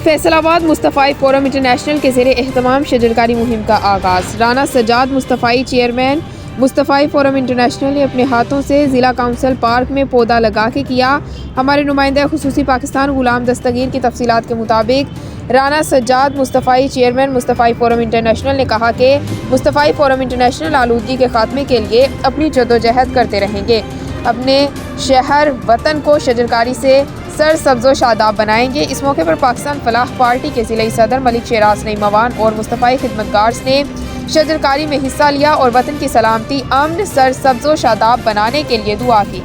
Faisalabad Mustafai forum international के ज़रिए एहतमाम शजरकारी मुहिम का आगाज़। Rana Sajjad Mustafai chairman Mustafai forum international ने अपने हाथों से ज़िला काउंसिल पार्क में पौधा लगा के किया। हमारे नुमाइंदा खुसूसी पाकिस्तान गुलाम दस्तगीर की तफसीलात के मुताबिक Rana Sajjad Mustafai chairman Mustafai forum international ने कहा कि मुस्तफ़ाई फोरम इंटरनेशनल आलूदगी के खात्मे के लिए अपनी जद्दोजहद करते रहेंगे। अपने शहर वतन को शजरकारी से सर सब्ज़ो शादाब बनाएंगे। इस मौके पर पाकिस्तान फलाह पार्टी के ज़िला सदर मलिक शेराज नईमवान और मुस्तफ़ाई खिदमतगार ने शजरकारी में हिस्सा लिया और वतन की सलामती, अमन, सर सब्ज़ो शादाब बनाने के लिए दुआ की।